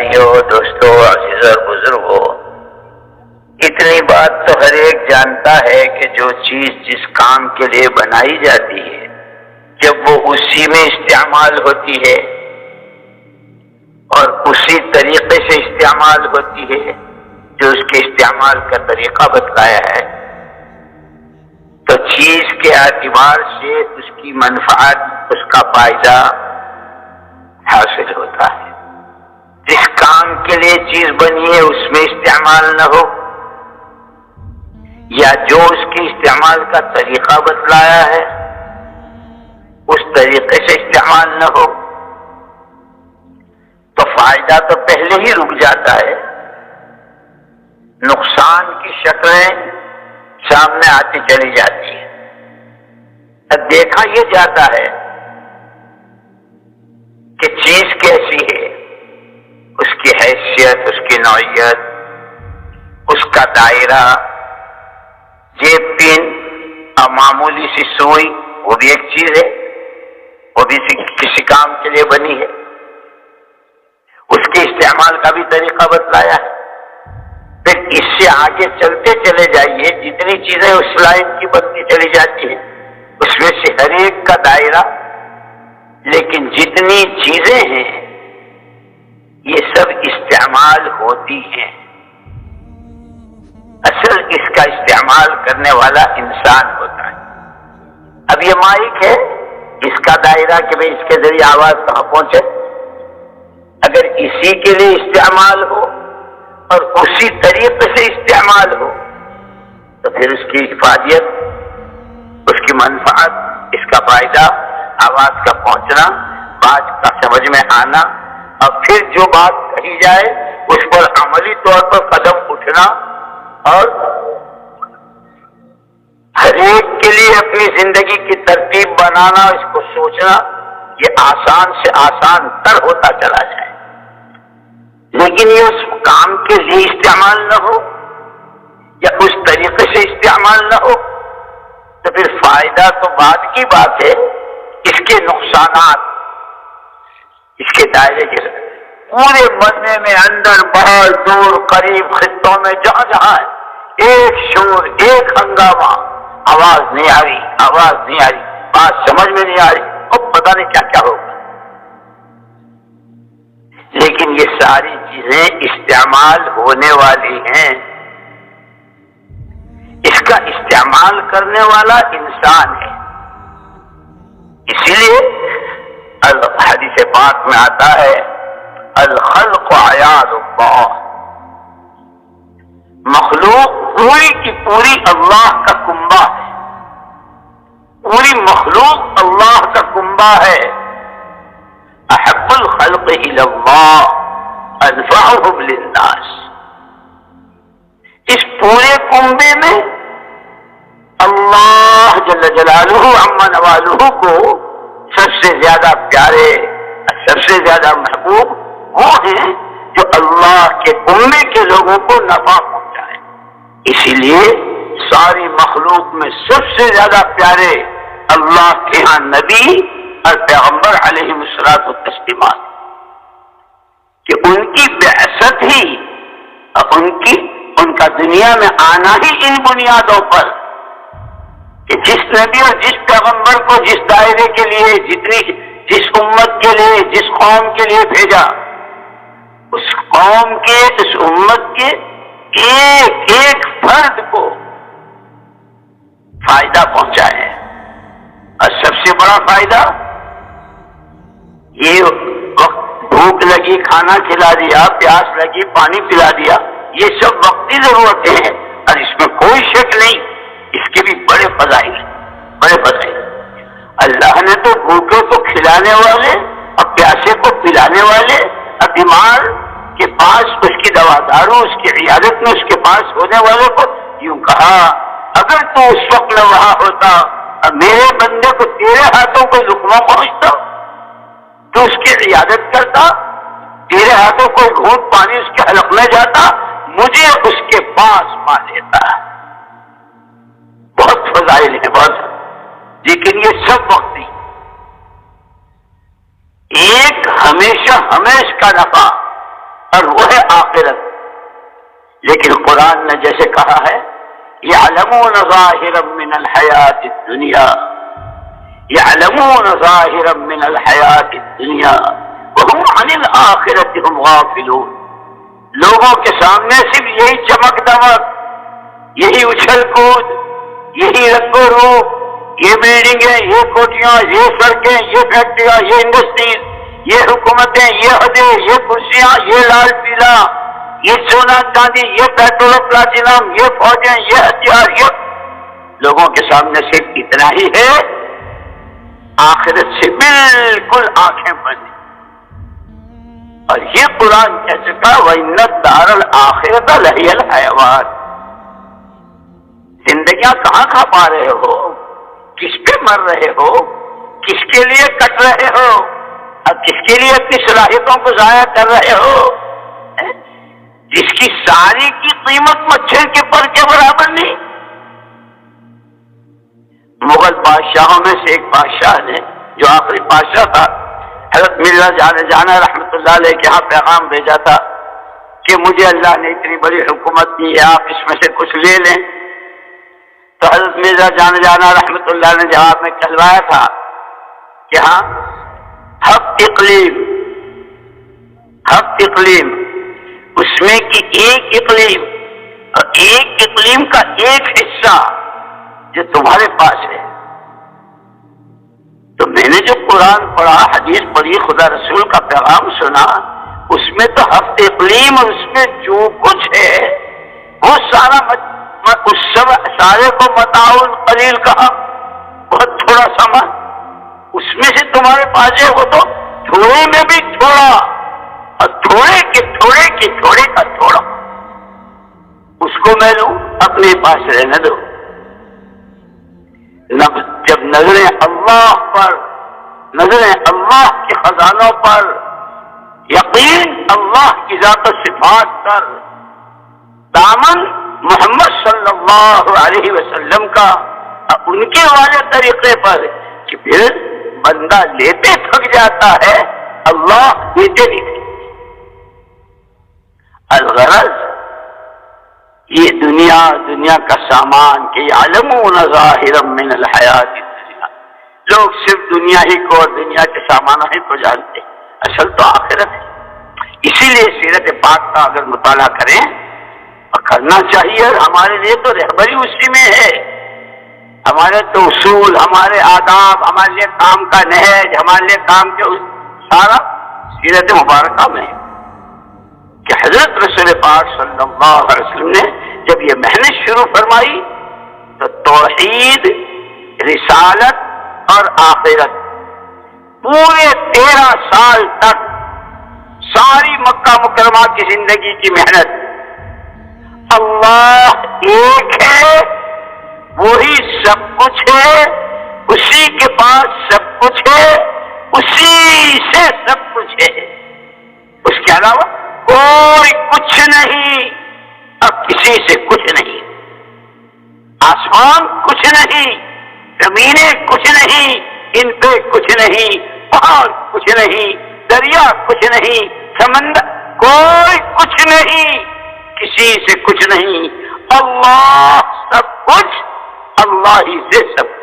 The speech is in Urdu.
بھائیوں، دوستوں، عزیز اور بزرگوں، اتنی بات تو ہر ایک جانتا ہے کہ جو چیز جس کام کے لیے بنائی جاتی ہے جب وہ اسی میں استعمال ہوتی ہے اور اسی طریقے سے استعمال ہوتی ہے جو اس کے استعمال کا طریقہ بتلایا ہے، تو چیز کے اعتبار سے اس کی منفعت، اس کا فائدہ حاصل ہوتا ہے۔ جس کام کے لیے چیز بنی ہے اس میں استعمال نہ ہو، یا جو اس کے استعمال کا طریقہ بتلایا ہے اس طریقے سے استعمال نہ ہو، تو فائدہ تو پہلے ہی رک جاتا ہے، نقصان کی شکلیں سامنے آتی چلی جاتی ہیں۔ اب دیکھا یہ جاتا ہے کہ چیز کیسی ہے، اس کی حیثیت، اس کی نوعیت، اس کا دائرہ، جیب پین اور معمولی سی سوئی وہ بھی ایک چیز ہے، وہ بھی کسی کام کے لیے بنی ہے، اس کے استعمال کا بھی طریقہ بتلایا ہے۔ پھر اس سے آگے چلتے چلے جائیے، جتنی چیزیں اس لائن کی بنتی چلی جاتی ہیں اس میں سے ہر ایک کا دائرہ، لیکن جتنی چیزیں ہیں یہ سب استعمال ہوتی ہیں، اصل اس کا استعمال کرنے والا انسان ہوتا ہے۔ اب یہ مائک ہے، اس کا دائرہ کہ بھئی اس کے ذریعے آواز کہاں پہنچے، اگر اسی کے لیے استعمال ہو اور اسی طریقے سے استعمال ہو تو پھر اس کی افادیت، اس کی منفعت، اس کا فائدہ، آواز کا پہنچنا، بات کا سمجھ میں آنا، اور پھر جو بات کہی جائے اس پر عملی طور پر قدم اٹھنا اور ہر ایک کے لیے اپنی زندگی کی ترتیب بنانا، اس کو سوچنا، یہ آسان سے آسان تر ہوتا چلا جائے۔ لیکن یہ اس کام کے لیے استعمال نہ ہو یا اس طریقے سے استعمال نہ ہو تو پھر فائدہ تو بعد کی بات ہے، اس کے نقصانات، اس کے دائرے کے پورے بننے میں اندر باہر دور قریب خطوں میں جہاں جہاں ہے، ایک شور، ایک ہنگامہ، آواز نہیں آ رہی، آواز نہیں آ رہی، بات سمجھ میں نہیں آ رہی، اب پتہ نہیں کیا کیا ہوگا۔ لیکن یہ ساری چیزیں استعمال ہونے والی ہیں، اس کا استعمال کرنے والا انسان ہے۔ اسی لیے حدیث پاک میں آتا ہے الخلق عیال اللہ، مخلوق پوری کی پوری اللہ کا کنبہ ہے، پوری مخلوق اللہ کا کنبہ ہے۔ احب الخلق الی اللہ انفعهم للناس، اس پورے کنبے میں اللہ جل جلالہ عما نوالہ کو سب سے زیادہ پیارے، سب سے زیادہ محبوب وہ ہیں جو اللہ کے کنبے کے لوگوں کو نفع پہنچائے۔ اسی لیے ساری مخلوق میں سب سے زیادہ پیارے اللہ کے ہاں نبی اور پیغمبر علیہ الصلوۃ والتسلیمات، کہ ان کی بعثت ہی اور ان کا دنیا میں آنا ہی ان بنیادوں پر کہ جس نبی اور جس پیغمبر کو جس دائرے کے لیے، جس امت کے لیے، جس قوم کے لیے بھیجا، اس قوم کے، اس امت کے ایک ایک فرد کو فائدہ پہنچائے، اور سب سے بڑا فائدہ یہ وقت، بھوک لگی کھانا کھلا دیا، پیاس لگی پانی پلا دیا، یہ سب وقتی ضرورتیں ہیں اور اس میں کوئی شک نہیں، اس کے بھی بڑے فضائل ہیں، بڑے فضائل۔ اللہ نے تو بھوکے کو کھلانے والے اور پیاسے کو پلانے والے اور بیمار کے پاس اس کی دوا دارو، اس کی عیادت میں اس کے پاس ہونے والے کو یوں کہا اگر تو اس وقت میں وہاں ہوتا اور میرے بندے کو تیرے ہاتھوں کو لقمہ پہنچتا تو اس کی عیادت کرتا، تیرے ہاتھوں کو گھونٹ پانی اس کے حلق میں جاتا، مجھے اس کے پاس پا لیتا۔ بہت فضائل ہیں، بہت، لیکن یہ سب وقتی، ایک ہمیشہ کا نفع اور وہ ہے آخرت. لیکن قرآن نے جیسے کہا ہے یعلمون ظاہرا من الحیات الدنیا، یعلمون ظاہرا من الحیات الدنیا وہم عن الآخرت ہم غافلون. لوگوں کے سامنے صرف یہی چمک دمک، یہی اچھل کود، یہی رنگ و روپ، یہ بلڈنگیں، یہ کوٹیاں، یہ سڑکیں، یہ فیکٹریاں، یہ انڈسٹریز، یہ حکومتیں، یہ عہدے، یہ کرسیاں، یہ لال پیلا، یہ سونا چاندی، یہ پیٹرول پلاٹینم، یہ فوجیں، یہ ہتھیار، یہ لوگوں کے سامنے صرف اتنا ہی ہے. آخرت سے بالکل آنکھیں بند. اور یہ قرآن کہہ چکا وَإِنَّ الدَّارَ الْآخِرَةَ لَهِيَ الْحَيَوَانُ. زندگیاں کہاں کھا پا رہے ہو، کس پہ مر رہے ہو، کس کے لیے کٹ رہے ہو، اور کس کے لیے اپنی صلاحیتوں کو ضائع کر رہے ہو، جس کی ساری کی قیمت مچھر کے پر کے برابر نہیں. مغل بادشاہوں میں سے ایک بادشاہ نے جو آخری بادشاہ تھا، حضرت مرزا جانا رحمۃ اللہ علیہ کے یہاں پیغام بھیجا تھا کہ مجھے اللہ نے اتنی بڑی حکومت دی ہے، آپ اس میں سے کچھ لے لیں. تو حضرت مرزا جانا رحمۃ اللہ نے جواب میں کہلوایا تھا کہ ہاں، حق اقلیم اس میں کی ایک اقلیم اور ایک اقلیم کا ایک حصہ جو تمہارے پاس ہے. تو میں نے جو قرآن پڑھا، حدیث پڑھی، خدا رسول کا پیغام سنا، اس میں تو ہفت اقلیم اور اس میں جو کچھ ہے وہ سارا اس سارے کو متاع قلیل کہا، بہت تھوڑا سامان. اس میں سے تمہارے پاس ہے وہ تو تھوڑے میں بھی تھوڑا، اور تھوڑے کے تھوڑے کے تھوڑے کا تھوڑا. اس کو میں لوں، اپنے پاس رہنے دو. جب نظریں اللہ پر، نظریں اللہ کے خزانوں پر، یقین اللہ کی ذات و صفات پر، دامن محمد صلی اللہ علیہ وسلم کا ان کے والے طریقے پر، کہ پھر بندہ لیتے تھک جاتا ہے، اللہ دیتے نہیں. الغرض یہ دنیا کا سامان کہ یعلمون ظاہرا من الحیات الدنیا، لوگ صرف دنیا ہی کو اور دنیا کے سامانوں ہی کو جانتے، اصل تو آخرت ہے. اسی لیے سیرت پاک کا اگر مطالعہ کریں اور کرنا چاہیے، ہمارے لیے تو رہبری اسی میں ہے. ہمارے تو اصول، ہمارے آداب، ہمارے لیے کام کا نہج، ہمارے لیے کام کے سارا سیرت مبارکہ میں ہے. کہ حضرت رسول پاک صلی اللہ علیہ وسلم نے جب یہ محنت شروع فرمائی تو توحید، رسالت اور آخرت، پورے 13 سال تک ساری مکہ مکرمہ کی زندگی کی محنت. اللہ ایک ہے، وہی سب کچھ ہے، اسی کے پاس سب کچھ ہے، اسی سے سب کچھ ہے، اس کے علاوہ کوئی کچھ نہیں، اب کسی سے کچھ نہیں. آسمان کچھ نہیں، زمینیں کچھ نہیں، ان پہ کچھ نہیں، پہاڑ کچھ نہیں، دریا کچھ نہیں، سمندر کوئی کچھ نہیں، کسی سے کچھ نہیں. اللہ سب کچھ، اللہ ہی سے سب کچھ.